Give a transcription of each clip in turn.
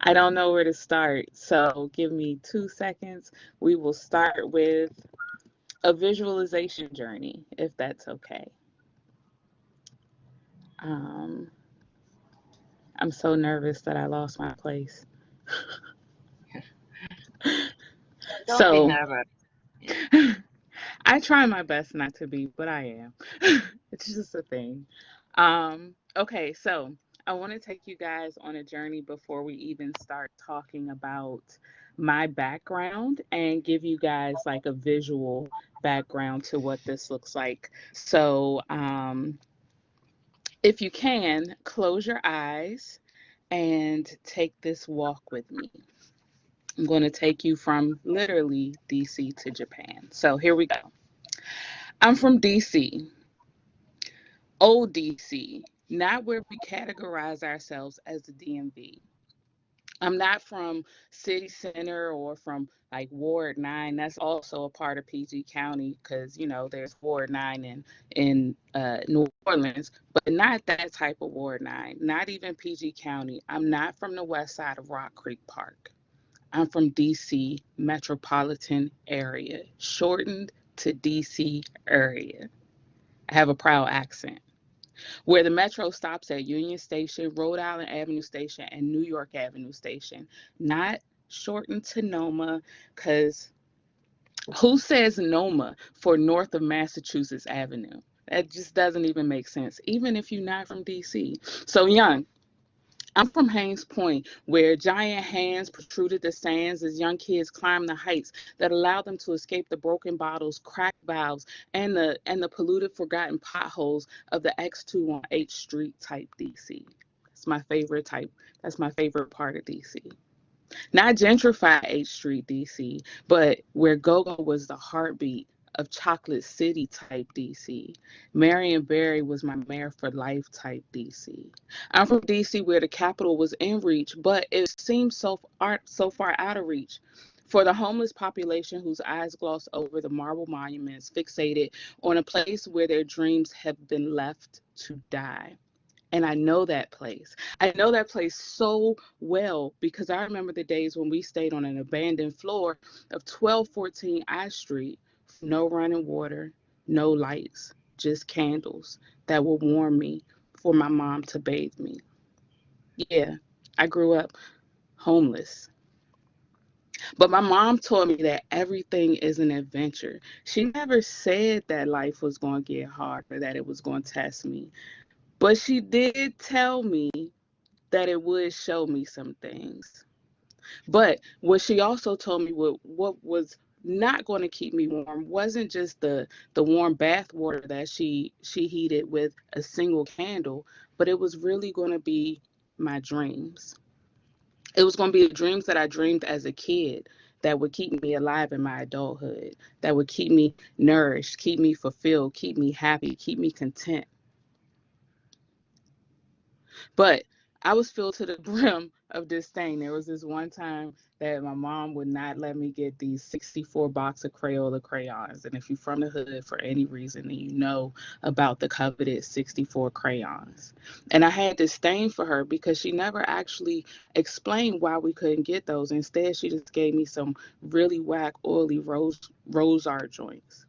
I don't know where to start. So give me 2 seconds. We will start with a visualization journey, if that's okay. Um, I'm so nervous that I lost my place. Don't be So nervous. Yeah. I try my best not to be, but I am. It's just a thing. Okay, so I want to take you guys on a journey before we even start talking about my background and give you guys like a visual background to what this looks like. So, if you can, close your eyes and take this walk with me. I'm going to take you from literally DC to Japan. So, here we go. I'm from DC, old DC, not where we categorize ourselves as the DMV. I'm not from City Center or from like Ward 9. That's also a part of PG County because, there's Ward 9 in New Orleans, but not that type of Ward 9, not even PG County. I'm not from the west side of Rock Creek Park. I'm from DC metropolitan area, shortened to DC area. I have a proud accent. Where the metro stops at Union Station, Rhode Island Avenue Station, and New York Avenue Station. Not shortened to NOMA, because who says NOMA for north of Massachusetts Avenue? That just doesn't even make sense, even if you're not from DC. So, young, I'm from Haynes Point, where giant hands protruded the sands as young kids climbed the heights that allowed them to escape the broken bottles, cracked valves, and the polluted, forgotten potholes of the X2 on H Street type DC. That's my favorite type. That's my favorite part of DC. Not gentrified H Street DC, but where go-go was the heartbeat of Chocolate City type DC. Marion Barry was my mayor for life type DC. I'm from DC where the capital was in reach, but it seemed so far out of reach. For the homeless population whose eyes gloss over the marble monuments fixated on a place where their dreams have been left to die. And I know that place. I know that place so well because I remember the days when we stayed on an abandoned floor of 1214 I Street, no running water, no lights, just candles that would warm me for my mom to bathe me. Yeah, I grew up homeless. But my mom taught me that everything is an adventure. She never said that life was going to get hard or that it was going to test me. But she did tell me that it would show me some things. But what she also told me what was not going to keep me warm wasn't just the warm bath water that she heated with a single candle, but it was really going to be my dreams. It was going to be the dreams that I dreamed as a kid that would keep me alive in my adulthood, that would keep me nourished, keep me fulfilled, keep me happy, keep me content. But I was filled to the brim of disdain. There was this one time that my mom would not let me get these 64 box of Crayola crayons. And if you're from the hood for any reason, then you know about the coveted 64 crayons. And I had disdain for her because she never actually explained why we couldn't get those. Instead, she just gave me some really whack, oily rose art joints.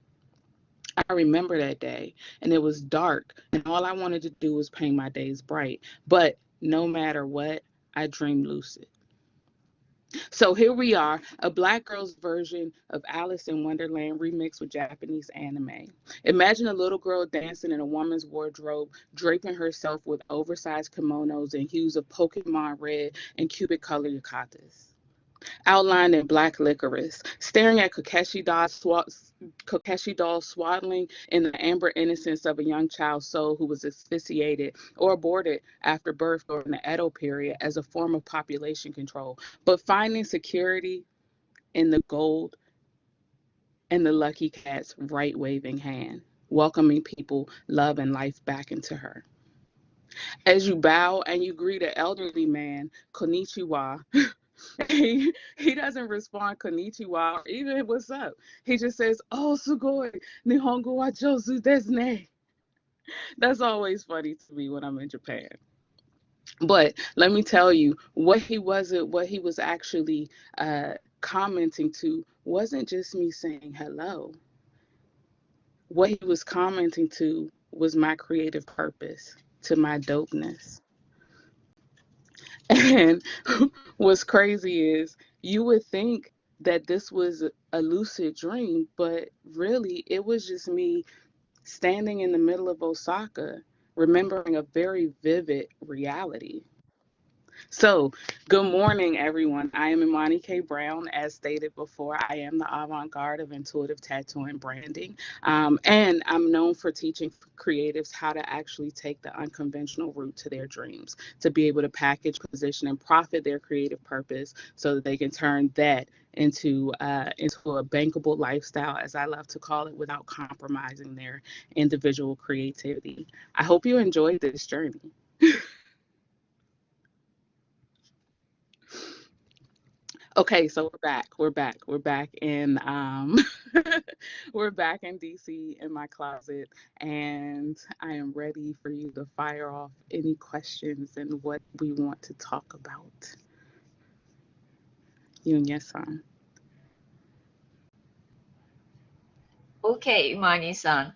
I remember that day, and it was dark, and all I wanted to do was paint my days bright. But no matter what, I dreamed lucid. So here we are, a black girl's version of Alice in Wonderland remixed with Japanese anime. Imagine a little girl dancing in a woman's wardrobe, draping herself with oversized kimonos and hues of Pokemon red and cubic color yukatas outlined in black licorice, staring at Kokeshi doll swaddling in the amber innocence of a young child's soul who was asphyxiated or aborted after birth during the Edo period as a form of population control, but finding security in the gold and the lucky cat's right waving hand, welcoming people, love, and life back into her. As you bow and you greet an elderly man, konnichiwa, he doesn't respond konnichiwa or even what's up. He just says, "Oh, sugoi, nihongo wa jozu desu ne." That's always funny to me when I'm in Japan. But let me tell you, what he was actually commenting to wasn't just me saying hello. What he was commenting to was my creative purpose, to my dopeness. And what's crazy is you would think that this was a lucid dream, but really it was just me standing in the middle of Osaka, remembering a very vivid reality. So, good morning, everyone. I am Imani K. Brown. As stated before, I am the avant garde of intuitive tattooing branding. And I'm known for teaching creatives how to actually take the unconventional route to their dreams, to be able to package, position, and profit their creative purpose so that they can turn that into a bankable lifestyle, as I love to call it, without compromising their individual creativity. I hope you enjoyed this journey. Okay, so we're back. We're back. We're back in we're back in DC in my closet, and I am ready for you to fire off any questions and what we want to talk about. You and your son. Okay, Imani-san,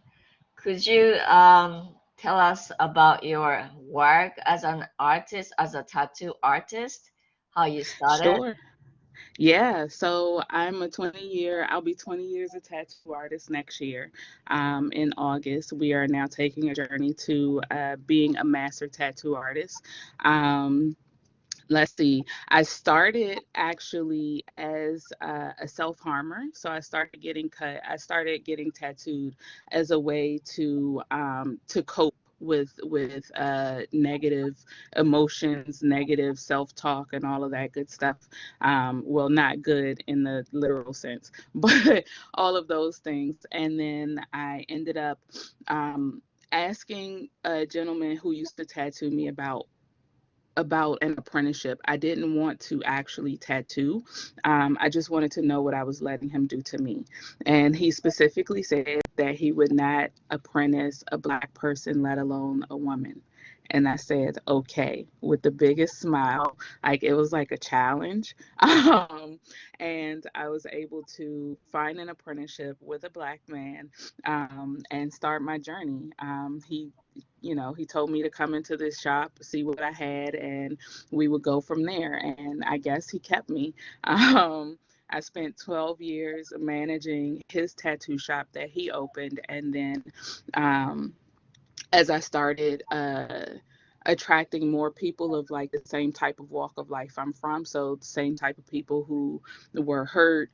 could you tell us about your work as an artist, as a tattoo artist, how you started? Sure. Yeah, so I'll be 20 years a tattoo artist next year. In August, we are now taking a journey to being a master tattoo artist. Um, let's see, I started actually as a self-harmer. So I started getting tattooed as a way to cope with negative emotions, negative self-talk, and all of that good stuff. Well, not good in the literal sense, but all of those things. And then I ended up asking a gentleman who used to tattoo me about an apprenticeship. I didn't want to actually tattoo. I just wanted to know what I was letting him do to me. And he specifically said that he would not apprentice a black person, let alone a woman. And I said, okay, with the biggest smile. Like it was like a challenge. And I was able to find an apprenticeship with a black man and start my journey. He told me to come into this shop, see what I had, and we would go from there. And I guess he kept me. I spent 12 years managing his tattoo shop that he opened. And then um, as I started attracting more people of like the same type of walk of life I'm from, so the same type of people who were hurt,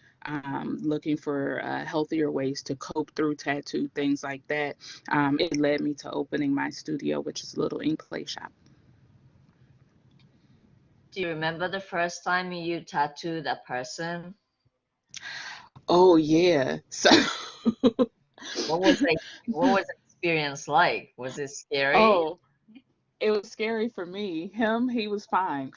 looking for healthier ways to cope through tattoo, things like that. It led me to opening my studio, which is a little ink play shop. Do you remember the first time you tattooed a person? Oh yeah. So What was the what was the experience like? Was it scary? oh, it was scary for me. Him, he was fine.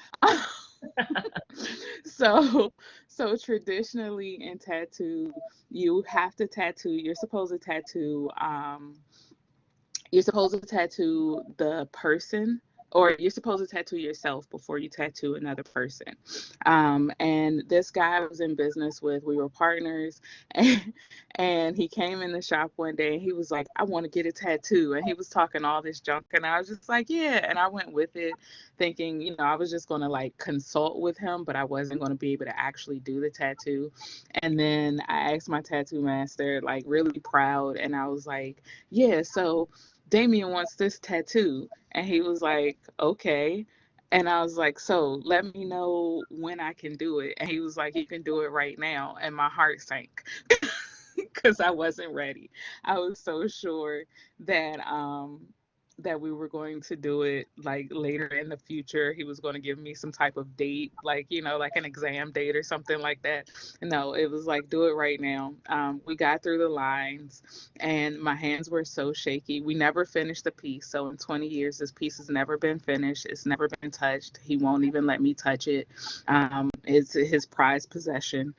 so so traditionally in tattoo, you have to tattoo. You're supposed to tattoo the person, or you're supposed to tattoo yourself before you tattoo another person. And this guy I was in business with, we were partners, and he came in the shop one day and he was like, I want to get a tattoo. And he was talking all this junk, and I was just like, yeah. And I went with it, thinking, I was just going to like consult with him, but I wasn't going to be able to actually do the tattoo. And then I asked my tattoo master, like, really proud, and I was like, yeah, so Damien wants this tattoo. And he was like, okay. And I was like, so let me know when I can do it. And he was like, you can do it right now. And my heart sank because I wasn't ready. I was so sure that we were going to do it like later in the future. He was going to give me some type of date, like like an exam date or something like that. No, it was like, do it right now. We got through the lines, and my hands were so shaky. We never finished the piece. So in 20 years, this piece has never been finished. It's never been touched. He won't even let me touch it. It's his prized possession.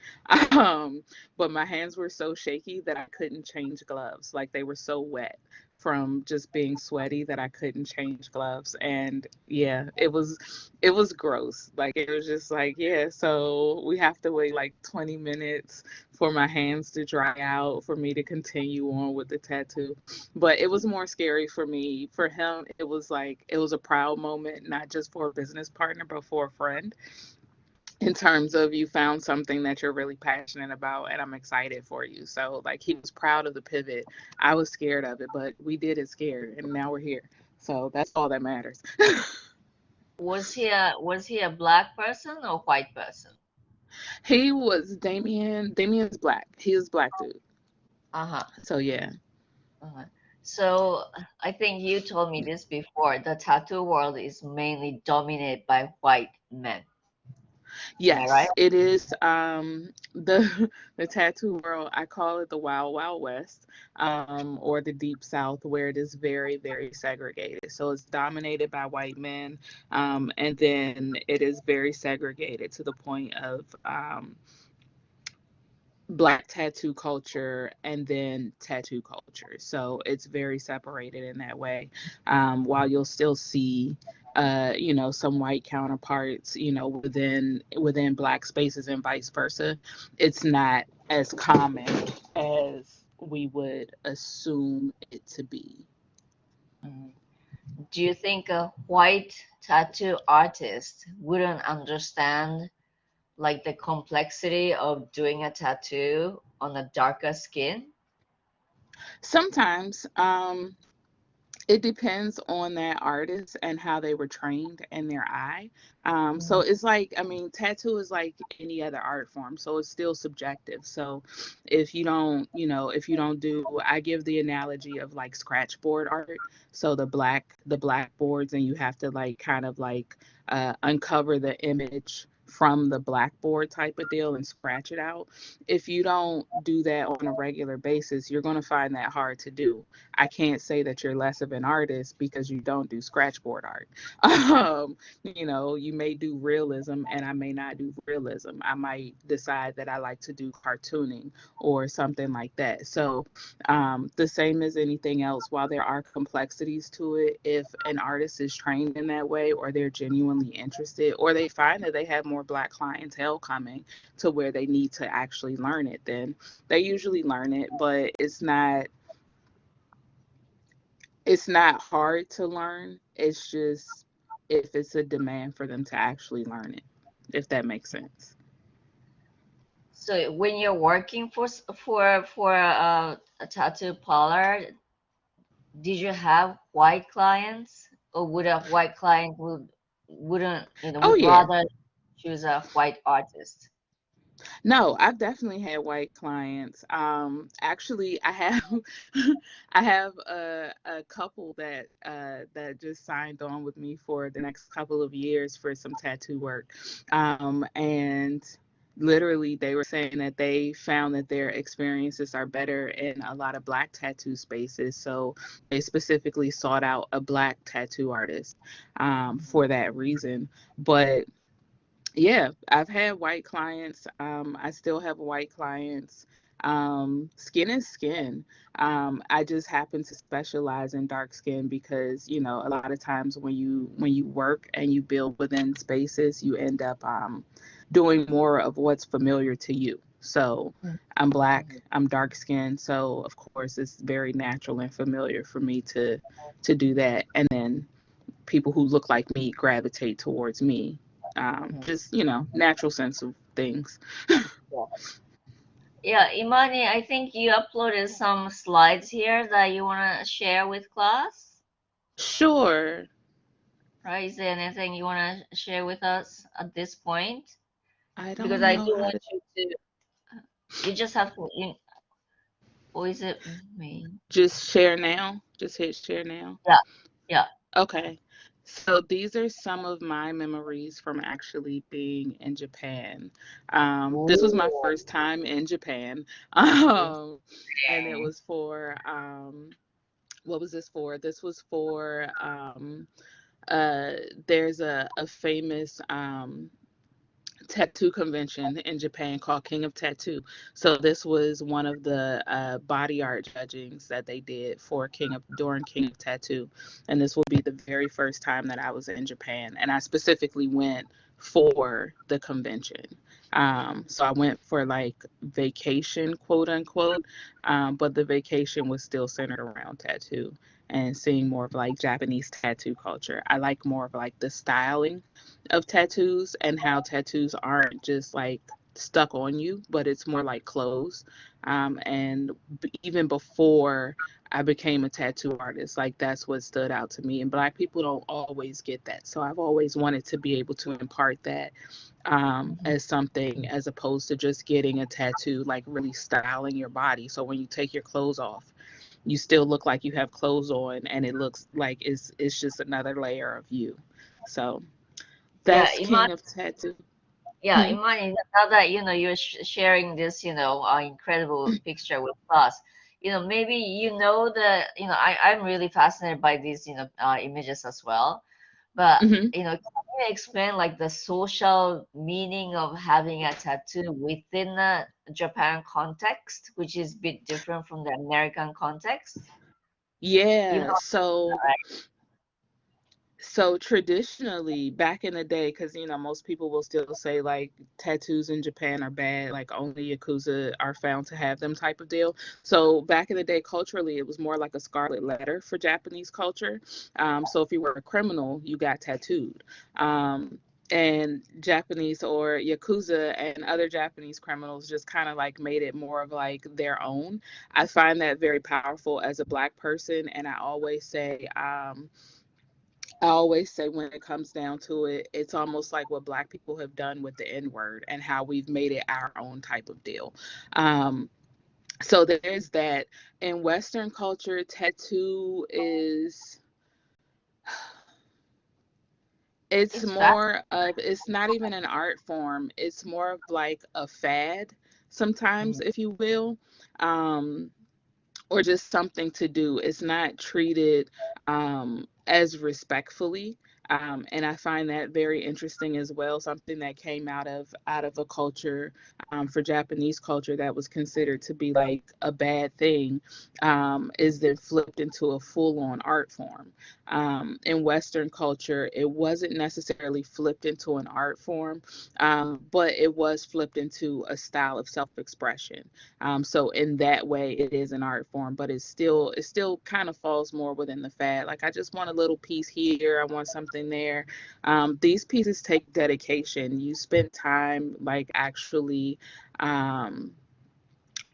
Um, but my hands were so shaky that I couldn't change gloves. Like they were so wet. from just being sweaty that I couldn't change gloves. And yeah, it was gross. Like it was just like, yeah, so we have to wait like 20 minutes for my hands to dry out for me to continue on with the tattoo. But it was more scary for me. For him, it was like it was a proud moment, not just for a business partner, but for a friend, in terms of you found something that you're really passionate about, and I'm excited for you. So like he was proud of the pivot. I was scared of it, but we did it scared and now we're here. So that's all that matters. Was he a black person or white person? He was Damien's black. He was black dude. Uh-huh. So yeah. Uh-huh. So I think you told me this before. The tattoo world is mainly dominated by white men. Am I right? Yes, it is the the tattoo world. I call it the Wild Wild West, or the Deep South, where it is very, very segregated. So it's dominated by white men, and then it is very segregated to the point of black tattoo culture and then tattoo culture. So it's very separated in that way. While you'll still see some white counterparts, within black spaces and vice versa, it's not as common as we would assume it to be. Mhm. Do you think a white tattoo artist wouldn't understand like the complexity of doing a tattoo on a darker skin? Sometimes it depends on that artist and how they were trained in their eye. So Mhm. it's like, I mean, tattoo is like any other art form, so it's still subjective. So if you don't do, I give the analogy of like scratchboard art. So the blackboards, and you have to like kind of like uncover the image from the blackboard type of deal and scratch it out. If you don't do that on a regular basis, you're going to find that hard to do. I can't say that you're less of an artist because you don't do scratchboard art. You may do realism and I may not do realism. I might decide that I like to do cartooning or something like that. So, the same as anything else, while there are complexities to it, if an artist is trained in that way, or they're genuinely interested, or they find that they have more black clientele coming to where they need to actually learn it, then they usually learn it. But it's not hard to learn. It's just if it's a demand for them to actually learn it, if that makes sense. So when you're working for a tattoo parlor, did you have white clients, or would a white client wouldn't Oh would yeah. rather choose a white artist? No, I've definitely had white clients. Actually, I have I have a couple that just signed on with me for the next couple of years for some tattoo work. And literally they were saying that they found that their experiences are better in a lot of black tattoo spaces. So they specifically sought out a black tattoo artist Mhm. for that reason. But yeah, I've had white clients. I still have white clients. Skin is skin. I just happen to specialize in dark skin because a lot of times when you work and you build within spaces, you end up doing more of what's familiar to you. So I'm black. I'm dark skinned. So of course it's very natural and familiar for me to do that. And then people who look like me gravitate towards me. Mhm. Just natural sense of things. Yeah. Yeah, Imani, I think you uploaded some slides here that you want to share with class, Sure. right? Is there anything you want to share with us at this point? I Because don't I know do how want to. you to, you just have to, or is it me? Just share now. Just hit share now. Yeah, yeah. Okay. So these are some of my memories from actually being in Japan. This was my Ooh. first time in Japan. Um, and it Yeah. was for what was this for? This was for uh there's a famous tattoo convention in Japan called King of Tattoo. So this was one of the body art judgings that they did for King of during King of Tattoo, and this will be the very first time that I was in Japan, and I specifically went for the convention. So I went for like vacation, quote unquote, but the vacation was still centered around tattoo and seeing more of like Japanese tattoo culture. I like more of like the styling of tattoos and how tattoos aren't just like stuck on you, but it's more like clothes. And even before I became a tattoo artist, like that's what stood out to me. And Black people don't always get that. So I've always wanted to be able to impart that as something as opposed to just getting a tattoo, like really styling your body. So when you take your clothes off, you still look like you have clothes on and it looks like it's just another layer of you. So Yeah, that's King of Tattoo. yeah, Hmm? imagine now that you're sharing this incredible picture with us. Maybe I'm really fascinated by these images as well. But Hmm. can you explain like the social meaning of having a tattoo within a Japan context, which is a bit different from the American context? You Yeah. know, So traditionally, back in the day, because most people will still say like tattoos in Japan are bad, like only yakuza are found to have them type of deal. So back in the day, culturally, it was more like a scarlet letter for Japanese culture. So if you were a criminal, you got tattooed. And Japanese or yakuza and other Japanese criminals just kind of like made it more of like their own. I find that very powerful as a Black person, and I always say when it comes down to it, it's almost like what Black people have done with the N word and how we've made it our own type of deal. Um, so there's that. In Western culture, tattoo is it's it's fast. more of it's not even an art form. It's more of like a fad sometimes, if you will. Um, or just something to do. It's not treated as respectfully. And I find that very interesting as well. Something that came out of a culture for Japanese culture that was considered to be like a bad thing is then flipped into a full-on art form. In Western culture, it wasn't necessarily flipped into an art form, but it was flipped into a style of self-expression. So in that way, it is an art form, but it still kind of falls more within the fad. Like I just want a little piece here, I want something there. These pieces take dedication. Um,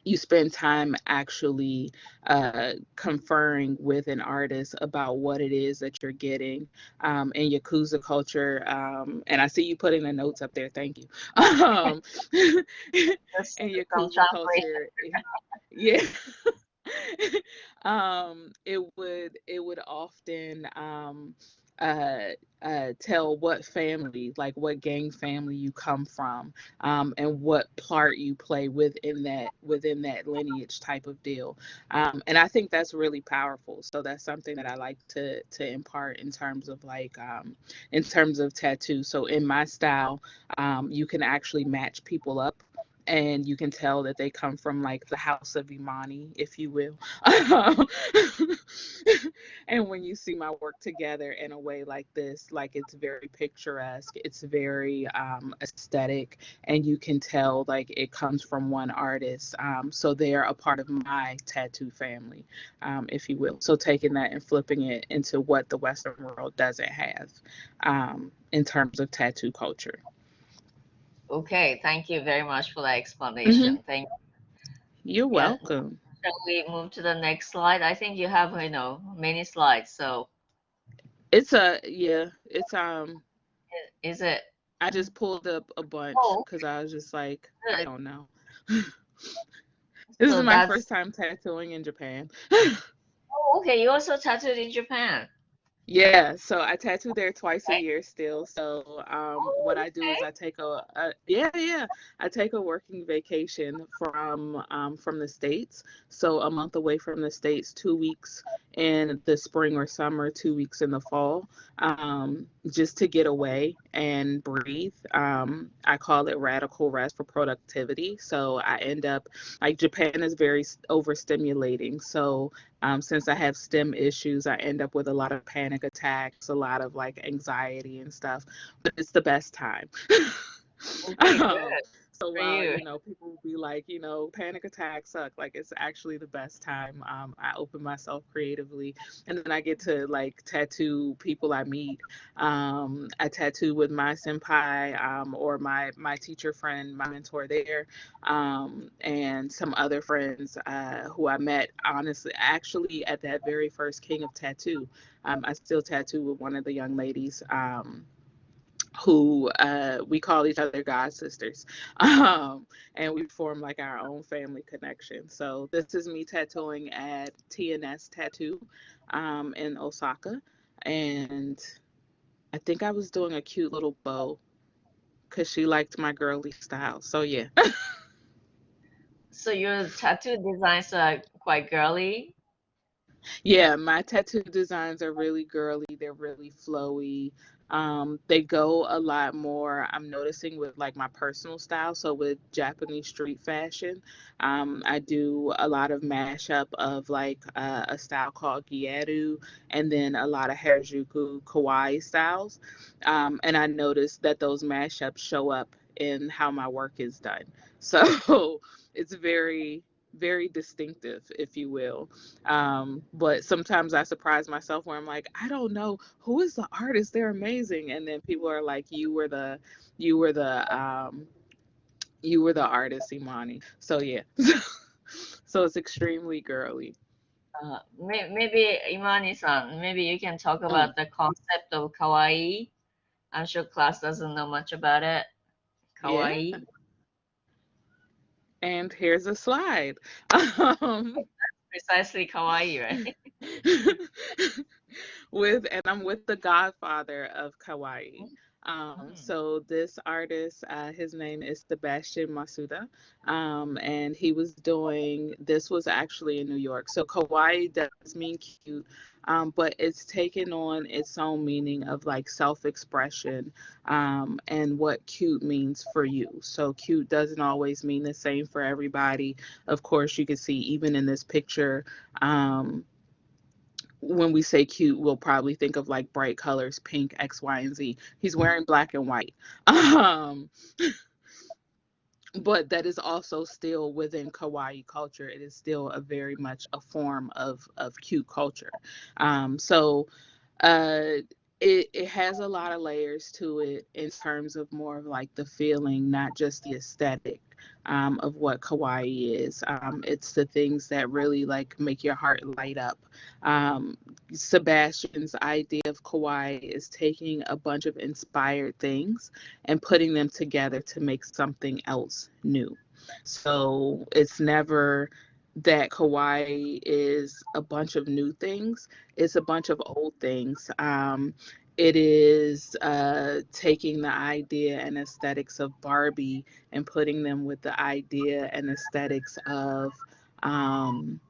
you spend time actually conferring with an artist about what it is that you're getting in Yakuza culture. And I see you putting the notes up there. Thank you. Um, Just in some Yakuza translation. culture, yeah. It would often uh, tell what family, like what gang family you come from, and what part you play within that lineage type of deal. And I think that's really powerful. So that's something that I like to impart in terms of tattoo. So in my style, you can actually match people up and you can tell that they come from like the house of Imani, if you will. And when you see my work together in a way like this, like it's very picturesque, it's very aesthetic, and you can tell like it comes from one artist. So they're a part of my tattoo family, if you will. So taking that and flipping it into what the Western world doesn't have in terms of tattoo culture. Okay, thank you very much for that Hmm. explanation. Thank You're Yeah. welcome. Shall we move to the next slide? I think you have, many slides. So It's is it? I just pulled up a bunch Oh, because I was just like, I good. don't know. This is So my that's, first time tattooing in Japan. oh, okay. You also tattooed in Japan. Yeah, so I tattoo there twice a Okay. year still. So what Oh, I do is okay. I take yeah, I take a working vacation from the States. So a month away from the States, 2 weeks in the spring or summer, 2 weeks in the fall, just to get away and breathe. I call it radical rest for productivity. So I end up, like, Japan is very overstimulating. So since I have STEM issues, I end up with a lot of panic attacks, a lot of like anxiety and stuff. But it's the best time. Okay, um, good so for while you. people will be like, panic attacks suck, like it's actually the best time. I open myself creatively, and then I get to like tattoo people I meet. I tattoo with my senpai, or my teacher friend, my mentor there, and some other friends who I met. Honestly, actually, at that very first King of Tattoo, I still tattoo with one of the young ladies. Who we call each other god sisters, and we form like our own family connection. So this is me tattooing at TNS Tattoo in Osaka, and I think I was doing a cute little bow because she liked my girly style. So yeah. So your tattoo designs are quite girly. Yeah, my tattoo designs are really girly. They're really flowy. They go a lot more, I'm noticing, with like my personal style. So with Japanese street fashion, I do a lot of mashup of like a style called Gyaru, and then a lot of Harajuku kawaii styles. And I noticed that those mashups show up in how my work is done. So it's very, very distinctive, if you will. But sometimes I surprise myself where I'm like, I don't know who is the artist. They're amazing, and then people are like, you were the, you were the artist, Imani. So yeah, so it's extremely girly. Maybe Imani-san, maybe you can talk Mm, about the concept of kawaii. I'm sure class doesn't know much about it. yeah, Kawaii. and here's a slide. Um, Precisely kawaii, right? and I'm with the godfather of kawaii. Mm. So this artist, his name is Sebastian Masuda, and he was doing. This was actually in New York. So kawaii does mean cute, but it's taken on its own meaning of like self-expression, and what cute means for you. So cute doesn't always mean the same for everybody. Of course, you can see even in this picture. Um, when we say cute, we'll probably think of like bright colors, pink, X, Y, and Z. He's wearing black and white. Um, but that is also still within kawaii culture. It is still a very much a form of cute culture. So uh, it has a lot of layers to it in terms of more of like the feeling, not just the aesthetic, of what kawaii is. It's the things that really like make your heart light up. Um, Sebastian's idea of kawaii is taking a bunch of inspired things and putting them together to make something else new. So it's never that kawaii is a bunch of new things, it's a bunch of old things. It is taking the idea and aesthetics of Barbie and putting them with the idea and aesthetics of um,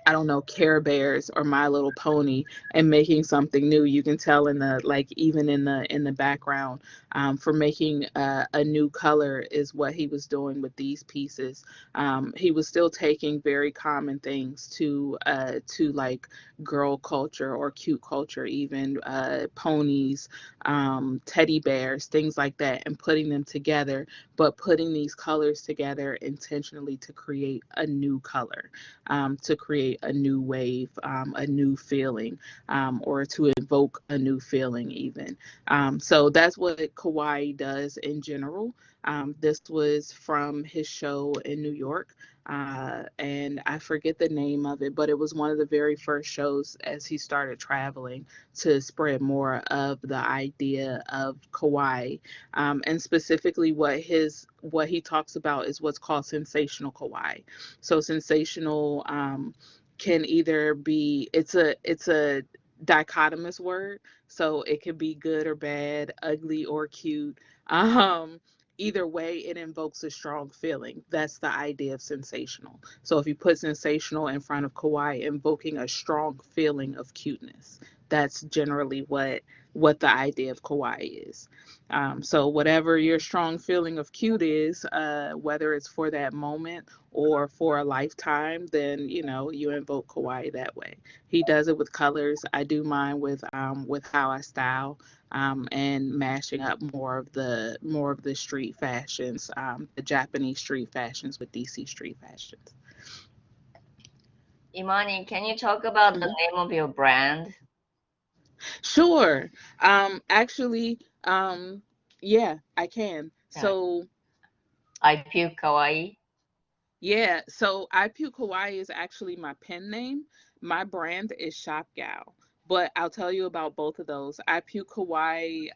I don't know, Care Bears or My Little Pony, and making something new. You can tell in the like even in the background, for making a new color is what he was doing with these pieces. He was still taking very common things to like girl culture or cute culture, even ponies, teddy bears, things like that, and putting them together, but putting these colors together intentionally to create a new color, to create a new wave, a new feeling, or to evoke a new feeling, even. So that's what Kawaii does in general. This was from his show in New York. And I forget the name of it, but it was one of the very first shows as he started traveling to spread more of the idea of kawaii, and specifically what he talks about is what's called sensational kawaii. So sensational, can either be, it's a dichotomous word, so it can be good or bad, ugly or cute. Um, either way, it invokes a strong feeling. That's the idea of sensational. So if you put sensational in front of kawaii, invoking a strong feeling of cuteness. That's generally what the idea of kawaii is. So whatever your strong feeling of cute is, whether it's for that moment or for a lifetime, then you invoke kawaii that way. He does it with colors. I do mine with how I style, and mashing up more of the street fashions, the Japanese street fashions with DC street fashions. Imani, can you talk about the Mhm. name of your brand? Sure. Actually, yeah, I can. Yeah. So I Puke Kawaii. yeah, so I Puke Hawaii is actually my pen name. My brand is Shop Gal. But I'll tell you about both of those. I Puke Hawaii,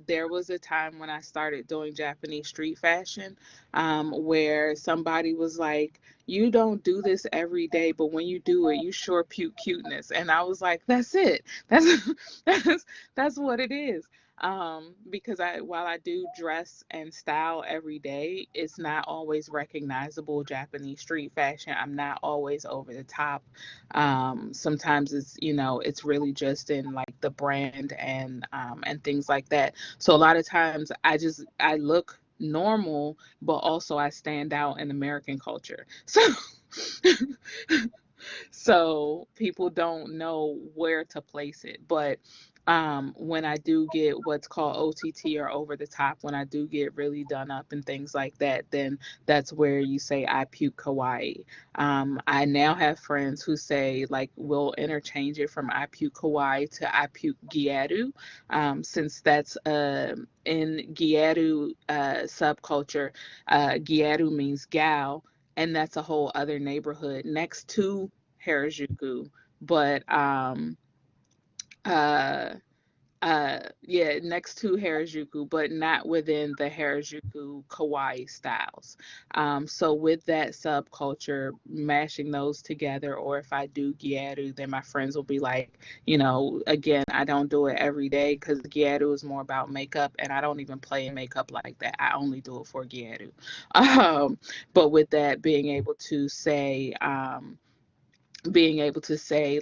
there was a time when I started doing Japanese street fashion, where somebody was like, "You don't do this every day, but when you do it, you sure puke cuteness." And I was like, "That's it. That's that's what it is." Because while I do dress and style every day, it's not always recognizable Japanese street fashion. I'm not always over the top. Sometimes it's really just in like the brand and things like that. So a lot of times I look normal, but also I stand out in American culture. So so people don't know where to place it. But when I do get what's called OTT or over the top, when I do get really done up and things like that, then that's where you say I puke kawaii. I now have friends who say like we'll interchange it from I puke kawaii to I puke gyaru, since that's in gyaru subculture. Gyaru means gal, and that's a whole other neighborhood next to Harajuku, but uh yeah, next to Harajuku, but not within the Harajuku kawaii styles. So with that subculture, mashing those together, or if I do gyaru, then my friends will be like, again, I don't do it every day because gyaru is more about makeup, and I don't even play in makeup like that. I only do it for gyaru. But with that, being able to say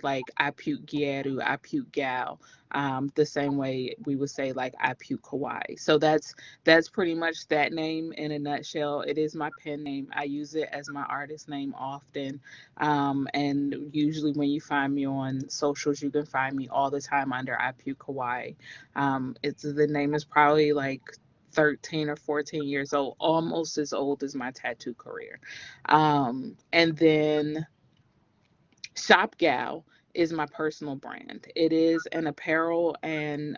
like I puke gyaru, I puke gal, the same way we would say like I puke kawaii. So that's pretty much that name in a nutshell. It is my pen name. I use it as my artist name often, and usually when you find me on socials, you can find me all the time under I puke kawaii. It's the name is probably like 13 or 14 years old, almost as old as my tattoo career. And then Shop Gal is my personal brand. It is an apparel and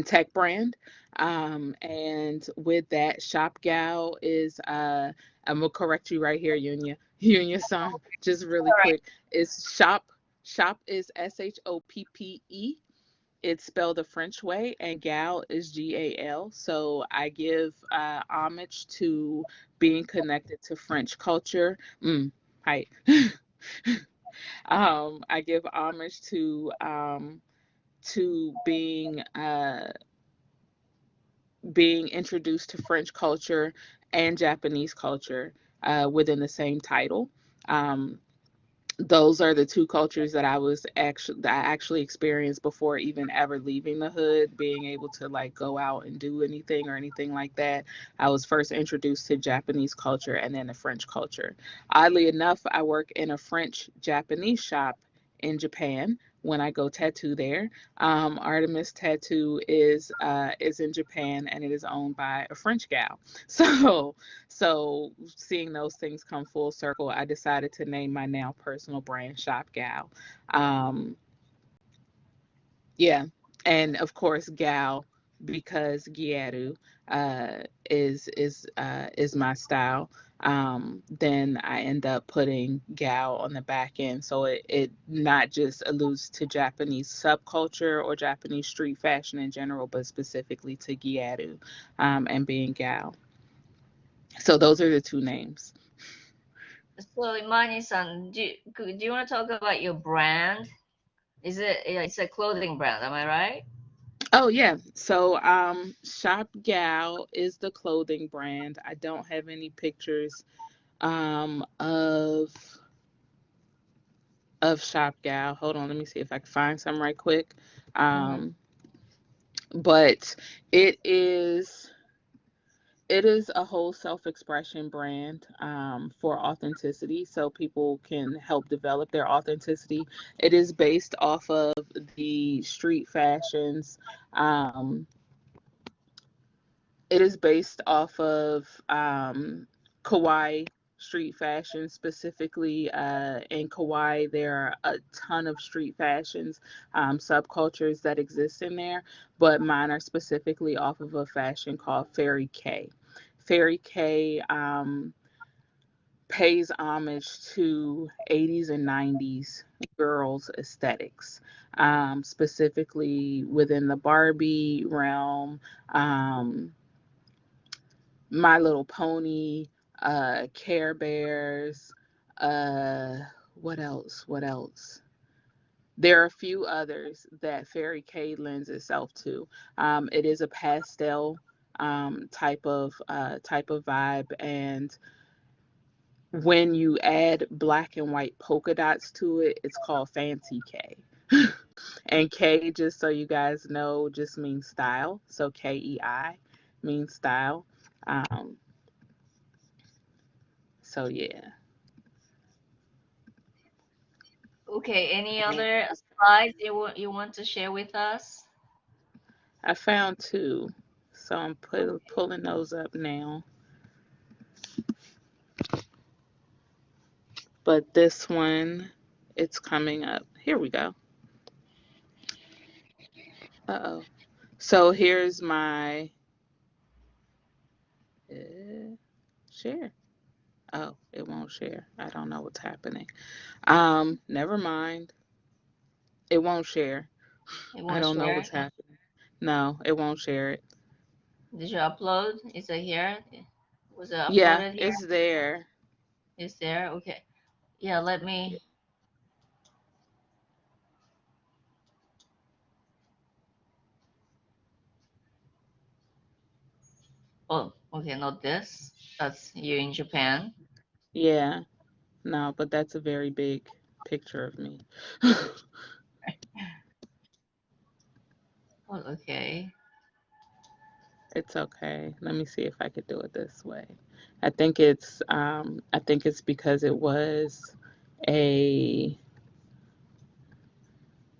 tech brand. And with that, Shop Gal is I'm gonna correct you right here, Yunya. Yunya son, just really All right. quick. It's shop. Shop is Shoppe. It's spelled the French way, and gal is GAL. So I give homage to being connected to French culture. Hi. I give homage to being introduced to French culture and Japanese culture within the same title. Um, those are the two cultures that I actually experienced before even ever leaving the hood, being able to like go out and do anything or anything like that. I was first introduced to Japanese culture and then the French culture. Oddly enough, I work in a French Japanese shop in Japan when I go tattoo there. Artemis Tattoo is in Japan, and it is owned by a French gal. So seeing those things come full circle, I decided to name my now personal brand Shop Gal. Um, yeah, and of course Gal, because Gyaru is my style. Then I end up putting Gal on the back end, so it not just alludes to Japanese subculture or Japanese street fashion in general, but specifically to Gyaru, and being Gal. So those are the two names. So Imani-san, do you want to talk about your brand? Is it, yeah, it's a clothing brand, am I right? Oh yeah. So Shop Gal is the clothing brand. I don't have any pictures um of of Shop Gal. Hold on, let me see if I can find some right quick. Mm-hmm. Um but it is it is a whole self-expression brand for authenticity, so people can help develop their authenticity. It is based off of the street fashions. um, It is based off of Kauai street fashion specifically. In Kauai, there are a ton of street fashions, subcultures that exist in there, but mine are specifically off of a fashion called Fairy K. Fairy K pays homage to 80s and 90s girls' aesthetics, specifically within the Barbie realm. My Little Pony, Care Bears, uh, what else? What else? There are a few others that Fairy K lends itself to. It is a pastel type of vibe, and when you add black and white polka dots to it, it's called Fancy K. And K, just so you guys know, just means style. So KEI means style. Um, so yeah. Okay, any other slides you want to share with us? I found two, so I'm pulling those up now. But this one, it's coming up. Here we go. Uh-oh. So here's my share. Oh, it won't share. I don't know what's happening. Never mind. It won't share. You I want to don't know share what's it? happening. No, it won't share it. Did you upload? Is it here? Was it Yeah, uploaded here? it's there. Is there? Okay. Yeah, let me. Oh, okay, not this. That's you in Japan. Yeah. No, but that's a very big picture of me. Oh, okay. It's okay. Let me see if I could do it this way. I think it's because it was a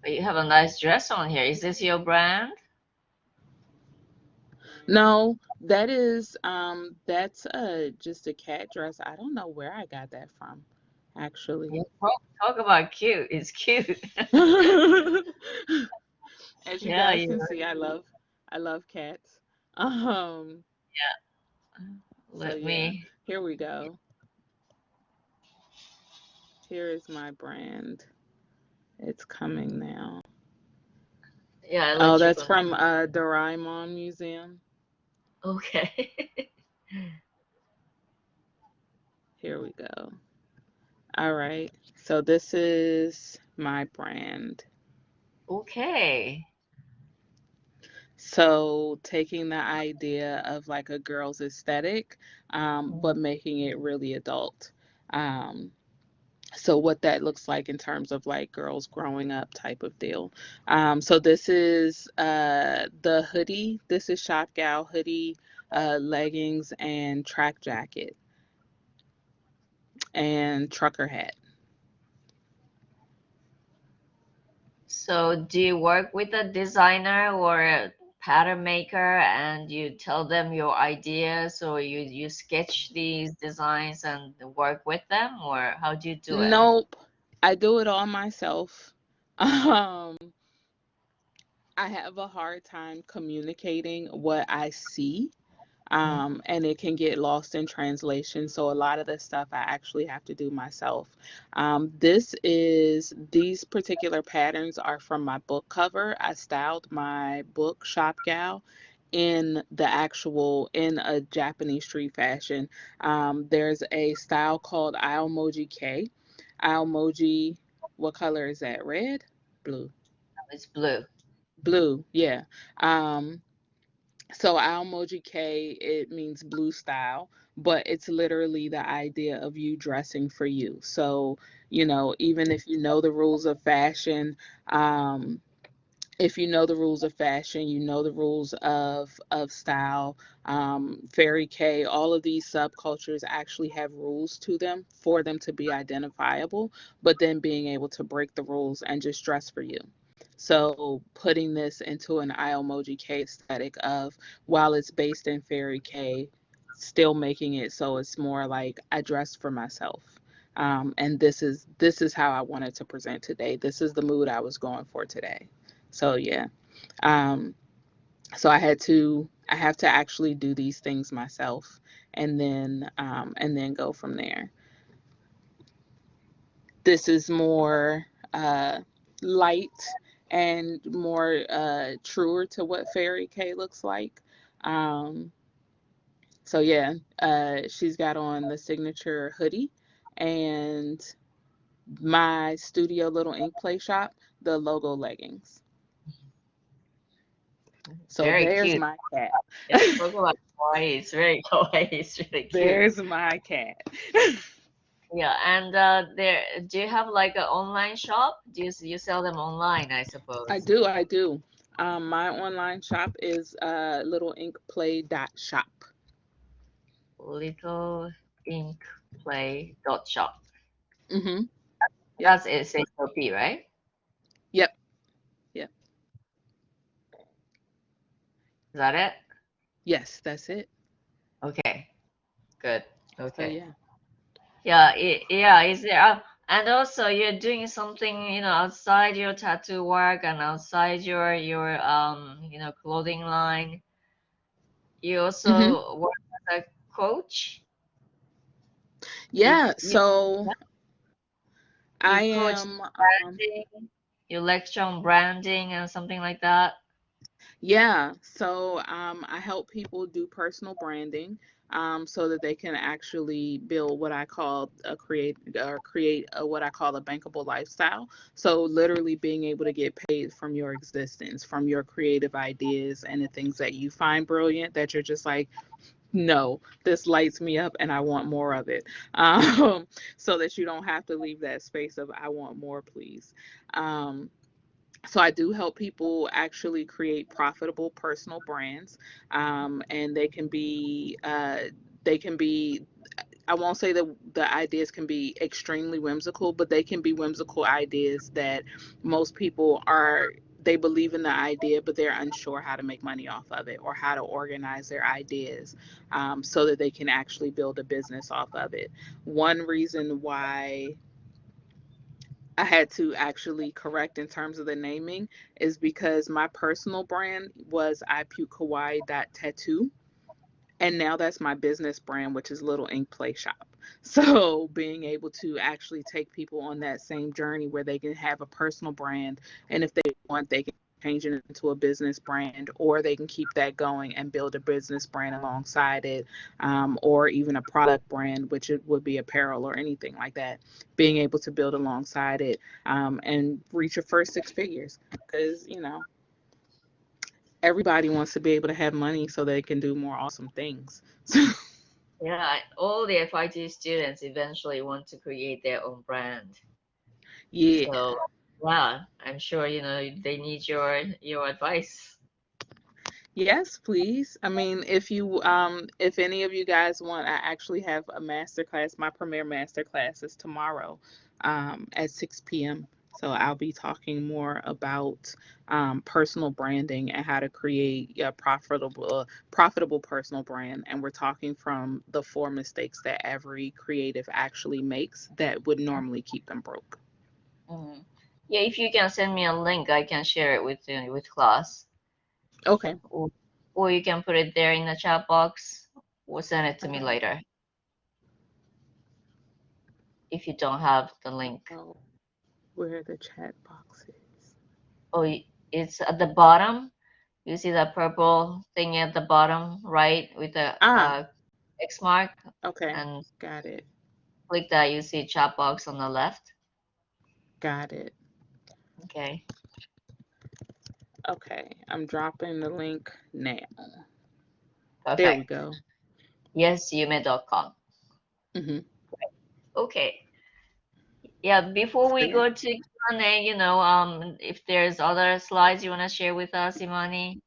But you have a nice dress on here. Is this your brand? no, that's just a cat dress. I don't know where I got that from, actually. Yeah, talk about cute. It's cute. As you Yeah, guys you. can see, I love cats. Um, so Let yeah, me. here we go. Here is my brand. It's coming now. Yeah, I Oh, let you that's continue. from Doraemon Museum. Okay. Here we go. All right. So this is my brand. Okay. So taking the idea of like a girl's aesthetic, but Mhm. making it really adult. Um, so what that looks like in terms of like girls growing up type of deal. So this is the hoodie. This is Shop Gal hoodie, leggings, and track jacket and trucker hat. So, do you work with a designer or a pattern maker and you tell them your ideas, or you sketch these designs and work with them, or how do you do it? Nope. I do it all myself. Um, I have a hard time communicating what I see, and it can get lost in translation. So a lot of this stuff I actually have to do myself. These particular patterns are from my book cover. I styled my book Shop Gal in a Japanese street fashion. There's a style called Aomoji K. Aomoji, what color is that? Red? Blue. It's blue. Blue, yeah. Um, so Almoji K, it means blue style, but it's literally the idea of you dressing for you. So, even if you know the rules of fashion, um, if you know the rules of fashion, you know the rules of style, fairy K, all of these subcultures actually have rules to them for them to be identifiable, but then being able to break the rules and just dress for you. So putting this into an Iomoji K aesthetic of, while it's based in fairy K, still making it so it's more like I dress for myself. And this is how I wanted to present today. This is the mood I was going for today. So yeah. Um, so I have to actually do these things myself, and then go from there. This is more light and more truer to what Fairy K looks like. Um, so yeah, she's got on the signature hoodie and my Studio Little Ink Play Shop, the logo leggings. So Very there's cute. my cat. Yeah, talk about kawaii. It's very kawaii. It's really cute. There's my cat. Yeah, and there, do you have like an online shop? Do you sell them online, I I suppose? do, I do. My online shop is littleinkplay.shop. Little Ink Play dot shop. Mm-hmm. Yep. That's SHOP, right? Yep. Yep. Is that it? Yes, that's it. Okay, good. So Okay. yeah. Yeah, yeah, is there and also you're doing something, outside your tattoo work and outside your clothing line. You Mm-hmm. also work as a coach. Yeah. You So I you coach am. branding, you lecture on branding and something like that. Yeah. So I help people do personal branding. So that they can actually build what I call create what I call a bankable lifestyle. So literally being able to get paid from your existence, from your creative ideas and the things that you find brilliant that you're just like, no, this lights me up and I want more of it. So that you don't have to leave that space of I want more, please. Um, so I do help people actually create profitable personal brands, and they can be I won't say that the ideas can be extremely whimsical, but they can be whimsical ideas that most people are they believe in the idea, but they're unsure how to make money off of it or how to organize their ideas, so that they can actually build a business off of it. One reason why I had to actually correct in terms of the naming is because my personal brand was ipukawaii.tattoo, and now that's my business brand, which is Little Ink Play Shop. So being able to actually take people on that same journey where they can have a personal brand, and if they want, they can change it into a business brand, or they can keep that going and build a business brand alongside it, or even a product brand, which it would be apparel or anything like that. Being able to build alongside it, and reach your first six figures, because everybody wants to be able to have money so they can do more awesome things. Yeah, all the FIT students eventually want to create their own brand. Yeah. So, yeah, I'm sure, they need your advice. Yes, please. I mean, if any of you guys want, I actually have a master class. My premier master class is tomorrow, at 6 p.m. So I'll be talking more about personal branding and how to create a profitable personal brand. And we're talking from the four mistakes that every creative actually makes that would normally keep them broke. Mhm. Yeah, if you can send me a link, I can share it with class, Okay. or, or you can put it there in the chat box, or send it to me Uh, later if you don't have the I don't link. know where the chat box is. Oh, it's at the bottom. You see that purple thing at the bottom right with the Ah, X mark, okay. and Got it. click that. You see chat box on the left. Got it. Okay. Okay, I'm dropping the link now. There we Perfect. go. Yesyoume.com. Hmm. Okay. Yeah, before So we yeah. go to Q&A, if there's other slides you want to share with us, Imani,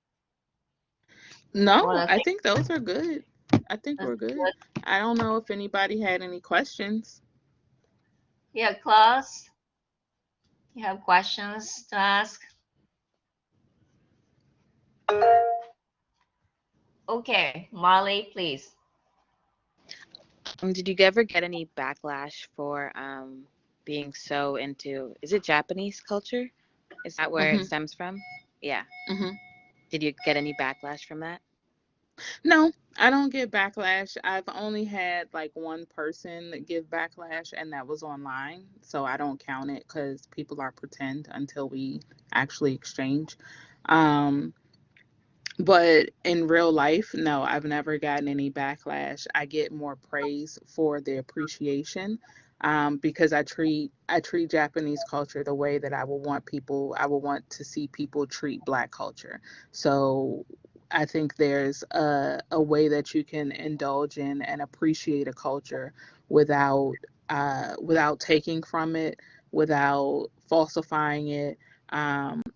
No, what I I think think those are good. I think that's we're good. good. I don't know if anybody had any questions. Yeah, class, you have questions to ask? Okay, Marley, please. Did you ever get any backlash for being so into, is it Japanese culture? Is that where it Hmm. stems from? Yeah. Hmm. Did you get any backlash from that? No, I don't get backlash. I've only had like one person give backlash, and that was online. So I don't count it because people are pretend until we actually exchange. Um, But in real life, no, I've never gotten any backlash. I get more praise for the appreciation, because I treat Japanese culture the way that I would want to see people treat Black culture. So I think there's a way that you can indulge in and appreciate a culture without without taking from it, without falsifying it,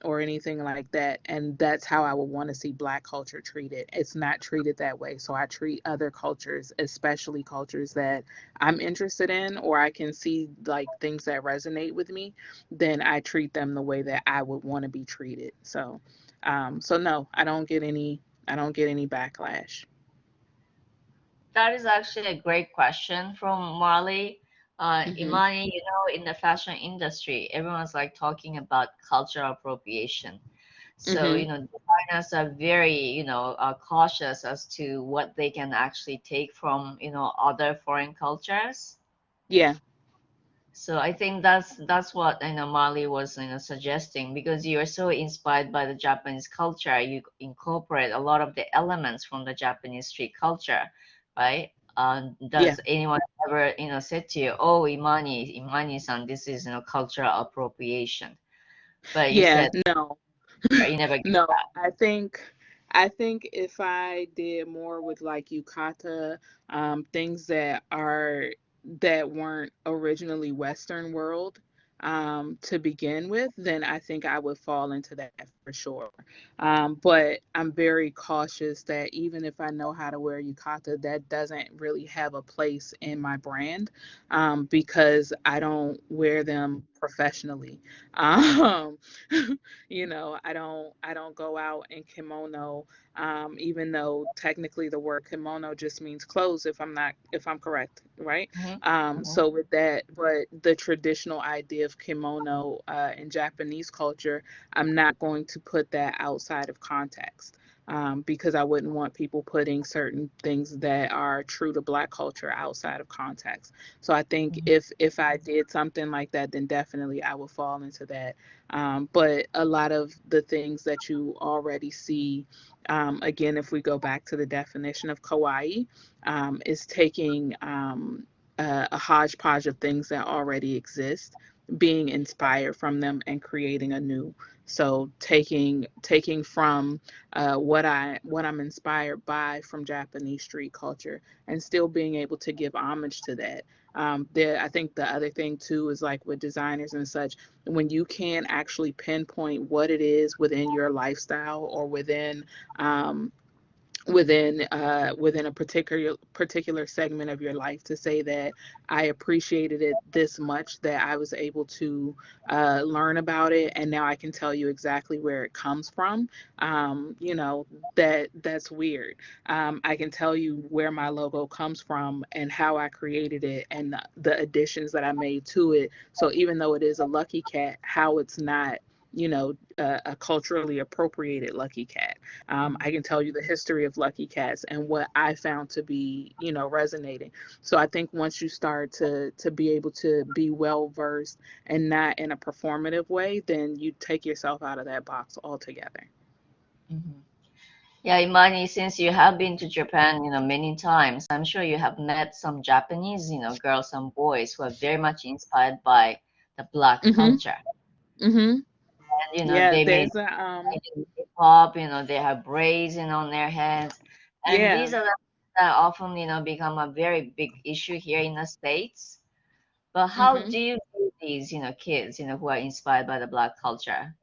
or anything like that. And that's how I would want to see Black culture treated. It's not treated that way. So I treat other cultures, especially cultures that I'm interested in, or I can see like things that resonate with me, then I treat them the way that I would want to be treated. So no, I don't get any backlash. That is actually a great question from Marley. Hmm. Imani, in the fashion industry, everyone's like talking about cultural appropriation. So, Hmm. designers are very, cautious as to what they can actually take from, other foreign cultures. Yeah. So I think that's what Marley was suggesting, because you are so inspired by the Japanese culture, you incorporate a lot of the elements from the Japanese street culture, right? Yeah. Does anyone ever said to you, "Oh, Imani-san, this is cultural appropriation"? But you Yeah. said No. you never get No, that. I think if I did more with like yukata, things that weren't originally Western world, to begin with, then I think I would fall into that for sure. But I'm very cautious that even if I know how to wear yukata, that doesn't really have a place in my brand, because I don't wear them professionally. Um, I don't go out in kimono, even though technically the word kimono just means clothes, if I'm correct, right? Hmm. Hmm. So with that, but the traditional idea of kimono, in Japanese culture, I'm not going to put that outside of context. Because I wouldn't want people putting certain things that are true to Black culture outside of context. So I think Hmm. if I did something like that, then definitely I would fall into that. But a lot of the things that you already see, again, if we go back to the definition of kawaii, is taking, a hodgepodge of things that already exist, being inspired from them and creating a new. So taking from, what I'm inspired by from Japanese street culture, and still being able to give homage to that. I think the other thing too is like with designers and such, when you can actually pinpoint what it is within your lifestyle, or um, within a particular segment of your life, to say that I appreciated it this much that I was able to, learn about it, and now I can tell you exactly where it comes from. That's weird. I can tell you where my logo comes from and how I created it, and the additions that I made to it. So even though it is a lucky cat, how it's not, a culturally appropriated lucky cat. I can tell you the history of lucky cats and what I found to be, resonating. So I think once you start to be able to be well versed and not in a performative way, then you take yourself out of that box altogether. Hmm. Yeah, Imani, since you have been to Japan, many times, I'm sure you have met some Japanese, girls and boys who are very much inspired by the Black Mhm. culture. Mhm. and Yeah, they made there's a makeup, they have braids on their heads, and yeah. these are the that often become a very big issue here in the States. But how Mhm. do you view these kids who are inspired by the Black culture?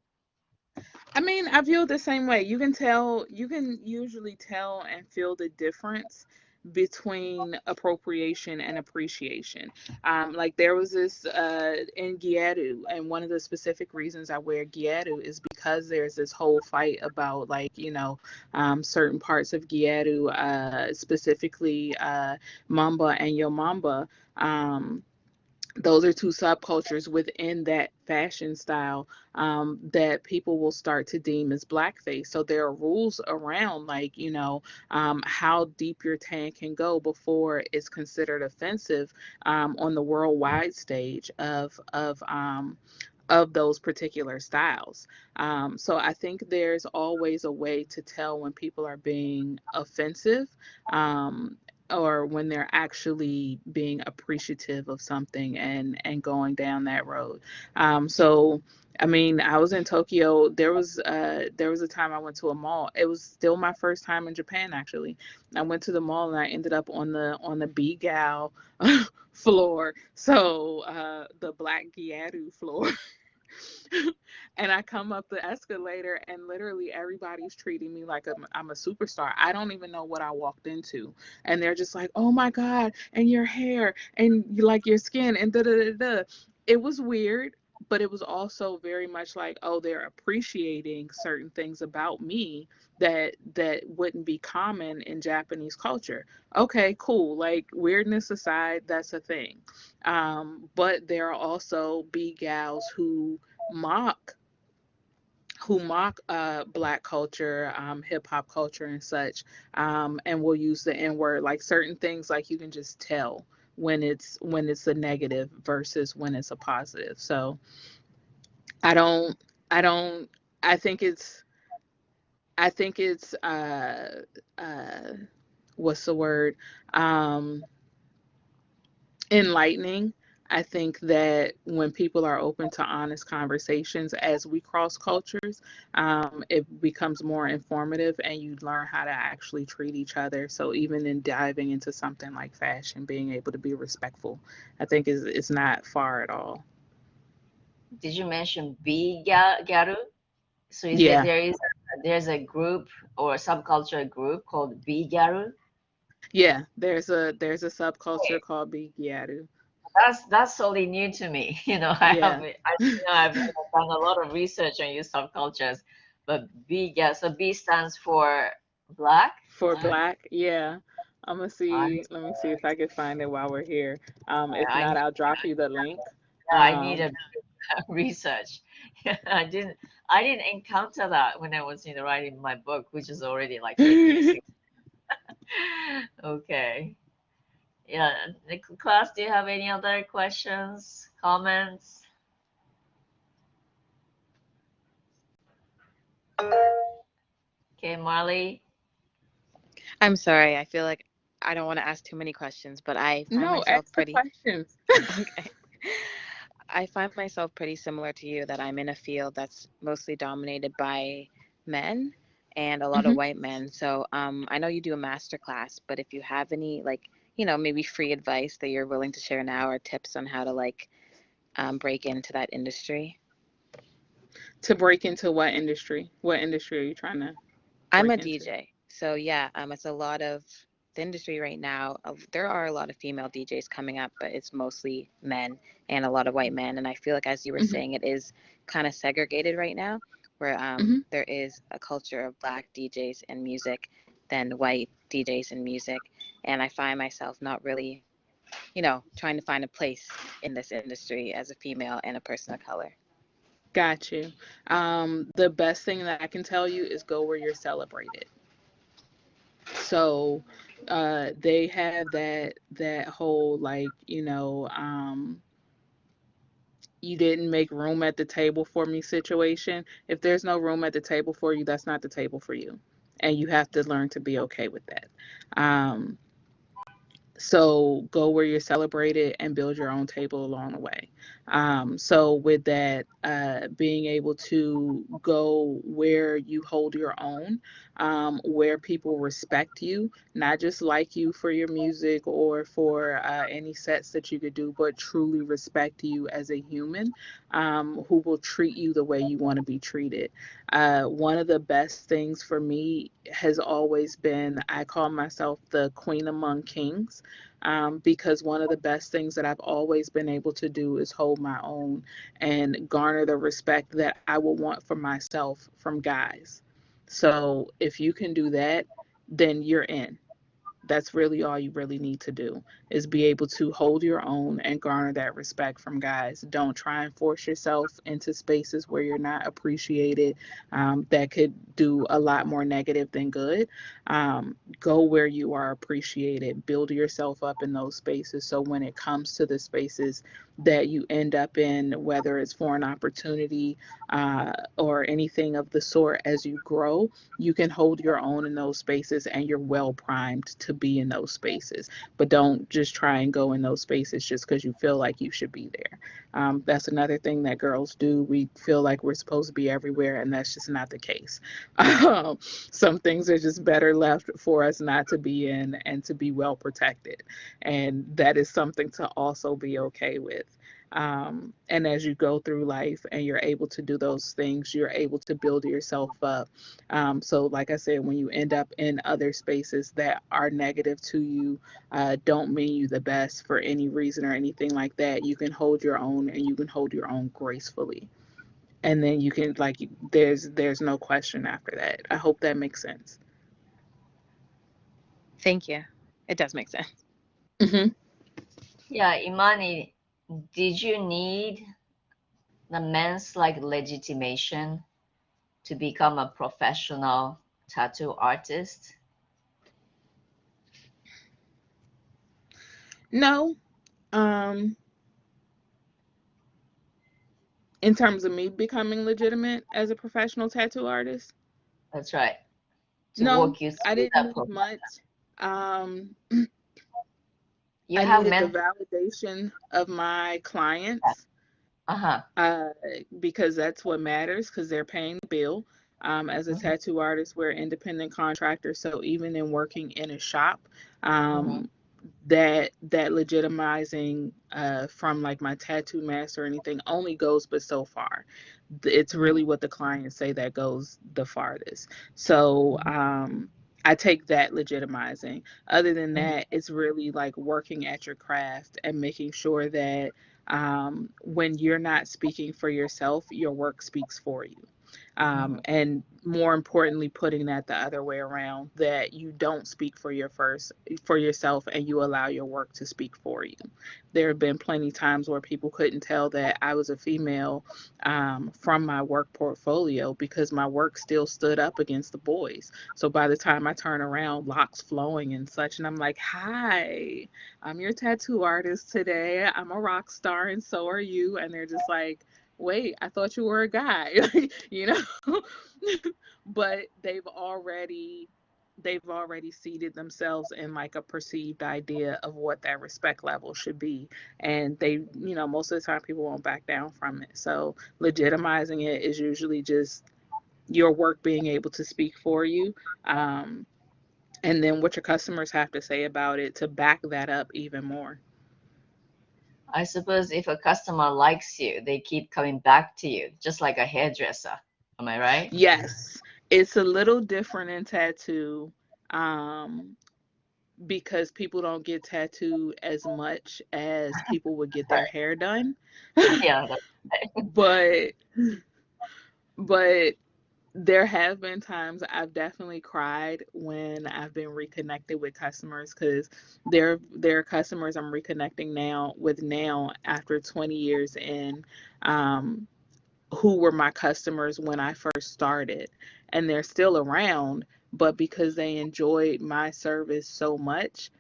I mean, I feel the same way. You can usually tell and feel the difference between appropriation and appreciation. Like there was this in Gyeru, and one of the specific reasons I wear Gyeru is because there's this whole fight about, like, certain parts of Gyeru, specifically Mamba and Yomamba. Um, those are two subcultures within that fashion style, that people will start to deem as blackface. So there are rules around, like, how deep your tan can go before it's considered offensive, on the worldwide stage of those particular styles. So I think there's always a way to tell when people are being offensive, um, or when they're actually being appreciative of something and going down that road. So I mean, I was in Tokyo. There was a time I went to a mall. It was still my first time in Japan, actually. I went to the mall and I ended up on the B gal floor. So the black Gyaru floor. And I come up the escalator, and literally everybody's treating me like I'm a superstar. I don't even know what I walked into. And they're just like, oh my God, and your hair, and you like your skin, and da da da da. It was weird, but it was also very much like, oh, they're appreciating certain things about me that wouldn't be common in Japanese culture. Okay, cool. Like, weirdness aside, that's a thing. But there are also B gals mock mock black culture, hip hop culture and such, and will use the N word. Like certain things, like you can just tell when it's a negative versus when it's a positive. So I don't I don't I think it's uh what's the word, um enlightening. I think that when people are open to honest conversations as we cross cultures, it becomes more informative and you learn how to actually treat each other. So even in diving into something like fashion, being able to be respectful, I think is not far at all. Did you mention Garu? So is Yeah. there's a group or a subculture group called Garu? Yeah. There's a subculture called Bigyadu. That's totally new to me. Yeah. I've done a lot of research on your subcultures, but so B stands for black. For So black, yeah. I'm gonna I, see. Let me see if I can find it while we're here. If I not, need I'll drop you the link. I need Um, a research. I didn't encounter that when I was writing my book, which is already like 8 years ago. Okay. Yeah, class, do you have any other questions, comments? Okay, Marley. I'm sorry. I feel like I don't want to ask too many questions, but I find no, myself ask the pretty questions. okay. I find myself pretty similar to you that I'm in a field that's mostly dominated by men and a lot of Hmm. white men. So I know you do a master class, but if you have any like, maybe free advice that you're willing to share now or tips on how to like break into that industry. To break into what industry? What industry are you trying to I'm a break into? DJ. So yeah, it's a lot of the industry right now. There are a lot of female DJs coming up, but it's mostly men and a lot of white men. And I feel like, as you were Hmm. saying, it is kind of segregated right now, where Hmm. there is a culture of black DJs in music than white DJs in music. And I find myself not really, trying to find a place in this industry as a female and a person of color. Got you. The best thing that I can tell you is go where you're celebrated. So, they have that whole, like, you didn't make room at the table for me situation. If there's no room at the table for you, that's not the table for you. And you have to learn to be okay with that. Um, So go where you're celebrated and build your own table along the way. So with that, being able to go where you hold your own, where people respect you, not just like you for your music or for any sets that you could do, but truly respect you as a human, who will treat you the way you want to be treated. One of the best things for me has always been, I call myself the queen among kings, because one of the best things that I've always been able to do is hold my own and garner the respect that I will want for myself from guys. So if you can do that, then you're in. That's really all you really need to do, is be able to hold your own and garner that respect from guys. Don't try and force yourself into spaces where you're not appreciated. That could do a lot more negative than good. Go where you are appreciated. Build yourself up in those spaces, so when it comes to the spaces that you end up in, whether it's for an opportunity or anything of the sort, as you grow, you can hold your own in those spaces and you're well primed to be in those spaces. But don't just try and go in those spaces just because you feel like you should be there. That's another thing that girls do. We feel like we're supposed to be everywhere, and that's just not the case. Some things are just better left for us not to be in and to be well protected. And that is something to also be okay with. And as you go through life and you're able to do those things, you're able to build yourself up. So, like I said, when you end up in other spaces that are negative to you, don't mean you the best for any reason or anything like that. You can hold your own, and you can hold your own gracefully. And then you can, like, there's no question after that. I hope that makes sense. Thank you. It does make sense. Hmm. Yeah, Imani, did you need the men's like legitimation to become a professional tattoo artist? No. Um, in terms of me becoming legitimate as a professional tattoo artist, That's right. To no, walk you I through didn't that need process. much. Um, You I have needed the men. validation of my clients, Uh-huh. uh, because that's what matters, because they're paying the bill. As a Hmm. tattoo artist, we're independent contractors, so even in working in a shop, Hmm. um, that legitimizing from like my tattoo master or anything only goes but so far. It's Hmm. really what the clients say that goes the farthest. So I take that legitimizing. Other than Hmm. that, it's really like working at your craft and making sure that when you're not speaking for yourself, your work speaks for you. Hmm. And more importantly, putting that the other way around, that you don't speak for yourself, and you allow your work to speak for you. There have been plenty times where people couldn't tell that I was a female, from my work portfolio, because my work still stood up against the boys. So by the time I turn around, locks flowing and such, and I'm like, hi, I'm your tattoo artist today. I'm a rock star, and so are you. And they're just like, wait, I thought you were a guy, you know? But they've already seated themselves in like a perceived idea of what that respect level should be. And most of the time people won't back down from it. So legitimizing it is usually just your work being able to speak for you. Um, and then what your customers have to say about it to back that up even more. I suppose if a customer likes you, they keep coming back to you, just like a hairdresser. Am I right? Yes, it's a little different in tattoo, um, because people don't get tattooed as much as people would get their Right. hair done. Yeah, that's right. but but there have been times I've definitely cried when I've been reconnected with customers, because there are customers I'm reconnecting now after 20 years in, um, who were my customers when I first started, and they're still around, but because they enjoyed my service so much,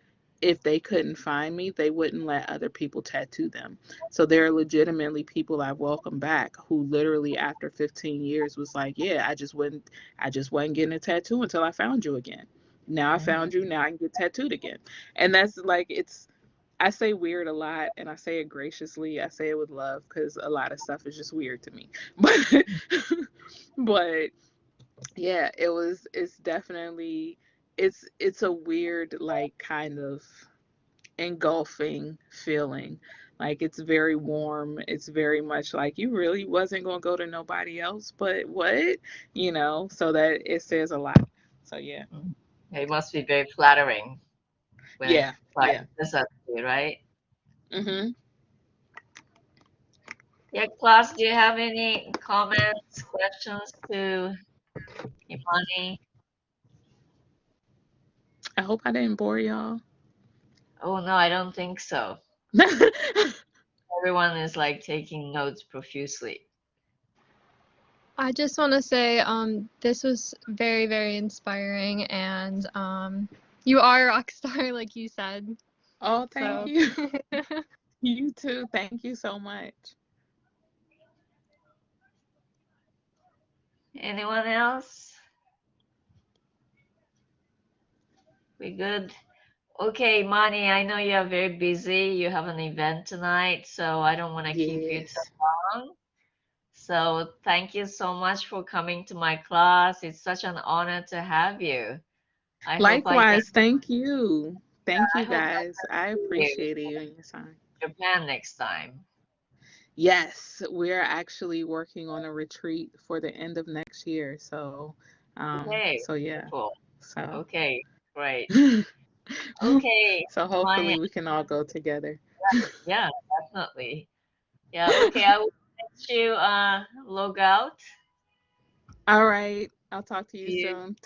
if they couldn't find me, they wouldn't let other people tattoo them. So there are legitimately people I've welcomed back who literally after 15 years was like, yeah, I just wasn't getting a tattoo until I found you again. Now I Mhm. found you. Now I can get tattooed again. And that's like, I say weird a lot, and I say it graciously. I say it with love because a lot of stuff is just weird to me. But, but yeah, it's definitely, it's a weird, like, kind of engulfing feeling. Like, it's very warm. It's very much like you really wasn't going to go to nobody else, but what? So that it says a lot. So yeah. Mhm. It must be very flattering when a Yeah. client Yeah. does that to you, right? Mhm. Yeah, class, do you have any comments, questions to Imani? I hope I didn't bore y'all. Oh no, I don't think so. Everyone is like taking notes profusely. I just want to say, this was very, very inspiring, and you are a rock star, like you said. Oh, thank So, you. You too. Thank you so much. Anyone else? We good? Okay, Imani, I know you are very busy. You have an event tonight, so I don't want to keep you too Yes. long. So thank you so much for coming to my class. It's such an honor to have you. I hope I can Likewise, thank you. Thank I you hope I guys. I can see you appreciate you and your time. in Japan next time. Yes, we're actually working on a retreat for the end of next year. Okay, So yeah. wonderful. So Okay, great. Okay, so Imani, hopefully we can all go together. yeah, definitely. Yeah, okay, I will let you log out. All right. I'll talk to you See you soon.